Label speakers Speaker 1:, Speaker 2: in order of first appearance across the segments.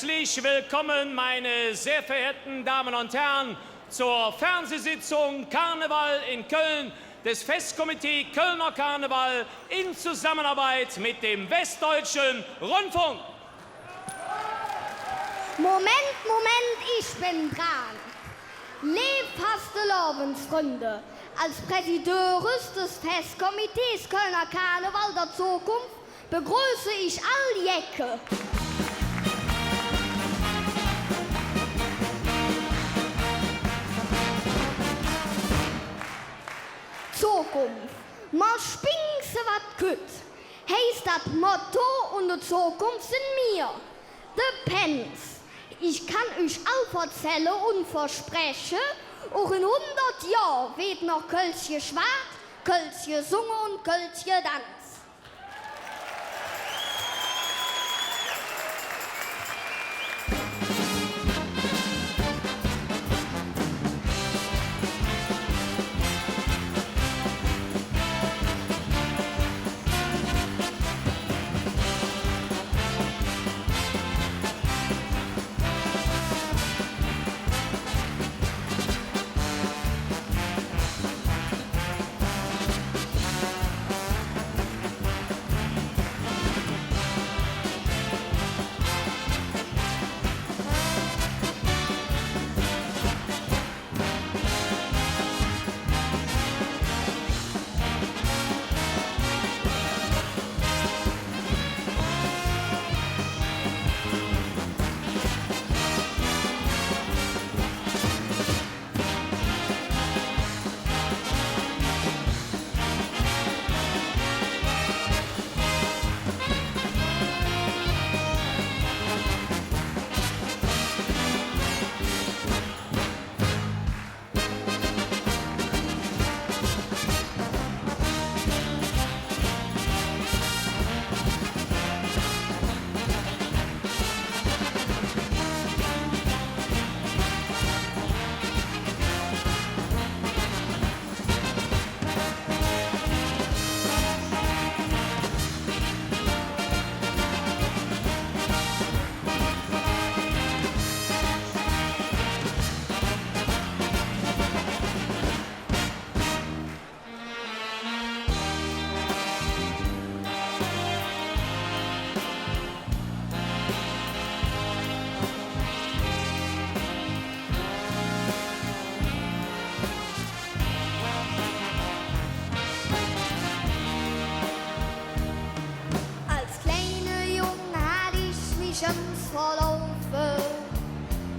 Speaker 1: Herzlich willkommen, meine sehr verehrten Damen und Herren, zur Fernsehsitzung Karneval in Köln des Festkomitee Kölner Karneval in Zusammenarbeit mit dem Westdeutschen Rundfunk.
Speaker 2: Moment, ich bin dran. Lebhafte Lebensfreunde, als Präsident des Festkomitees Kölner Karneval der Zukunft begrüße ich all die Ecke. Zukunft, mal spinkse wat gut, heisst das Motto und die Zukunft sind mir. The Pens. Ich kann euch all erzählen und versprechen, auch in 100 Jahren wird noch Kölsche schwarz, Kölsche sungen und Kölsche tanzen.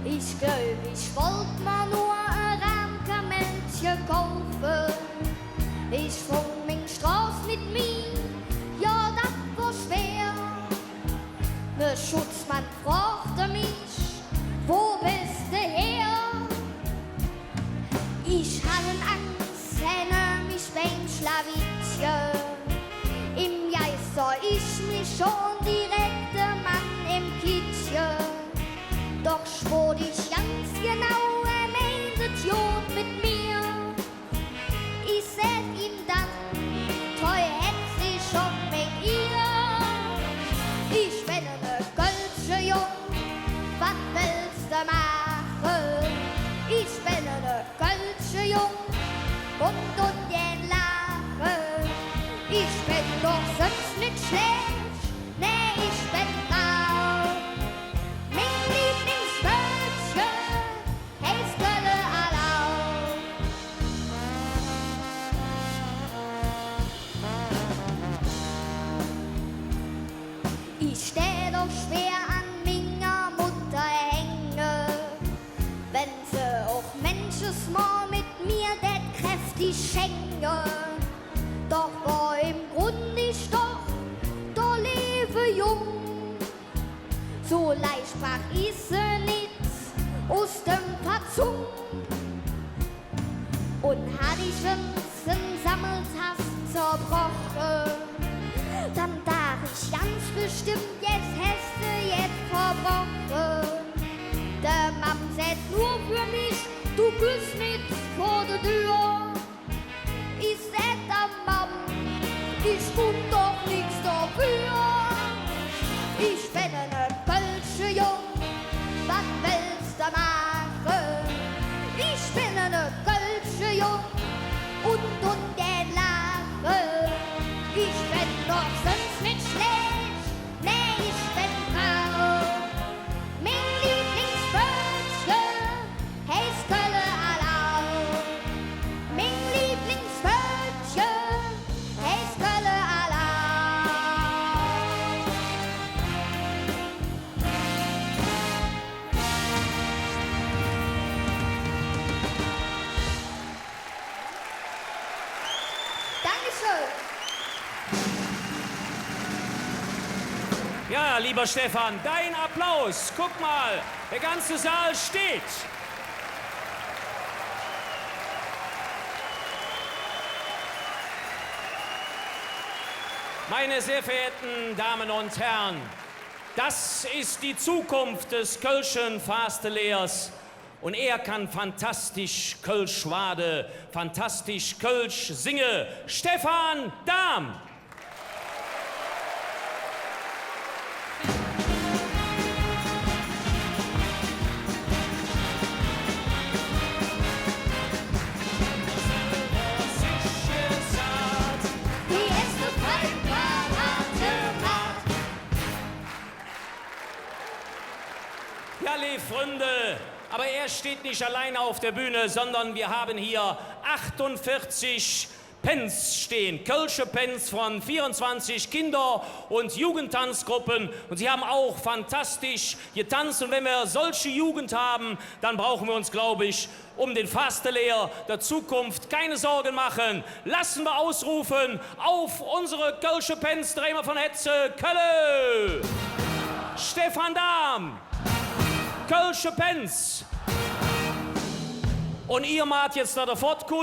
Speaker 2: Ich glaub, ich wollt mir nur ein Rahmkamelchen kaufen. Ich fang min Straß mit mir, ja, das war schwer. Der Schutzmann fragte mich, wo bist du her? Ich hatte Angst, wenn mich beim Schlawittchen. Im Jahr sah ich mich schon direkt der Mann im Kittchen. Doch schwor ich ganz genau, meintet Jod mit mir. Ich sag ihm dann, treu hätt sie schon mit ihr. Ich bin ne Kölsche Jung, was willst du machen? Ich bin ne Kölsche Jung und den lachen. Ich bin doch sonst nicht schlecht, nee, ich bin brav. Ich steh doch schwer an meiner Mutter hänge, wenn sie auch manches Mal mit mir det kräftig schenke. Doch war im Grund ich doch, da lebe jung. So leicht sprach ich sie nichts aus dem Verzung. Und hat ich uns im Sammeltasten zerbrochen, dann darf ich ganz bestimmt, jetzt hast du jetzt verbrochen. Der Mann sagt nur für mich, du küsst nicht vor der Tür. Ich sag der Mann, ich tun doch nichts dafür. Ich bin ne Kölsche Jung
Speaker 1: Ja, lieber Stefan, dein Applaus. Guck mal, der ganze Saal steht. Meine sehr verehrten Damen und Herren, das ist die Zukunft des Kölschen Fasteleers. Und er kann fantastisch Kölsch wade, fantastisch Kölsch singe. Stefan Dahm. Ja, liebe Freunde, aber er steht nicht alleine auf der Bühne, sondern wir haben hier 48 Pens stehen, Kölsche Pens von 24 Kinder- und Jugendtanzgruppen. Und sie haben auch fantastisch getanzt. Und wenn wir solche Jugend haben, dann brauchen wir uns, glaube ich, um den Fasteleer der Zukunft keine Sorgen machen. Lassen wir ausrufen auf unsere Kölsche Pens, Dreimer von Hetze, Kölle, Stefan Dahm, Kölsche Pens. Und ihr macht jetzt da der Fortgut.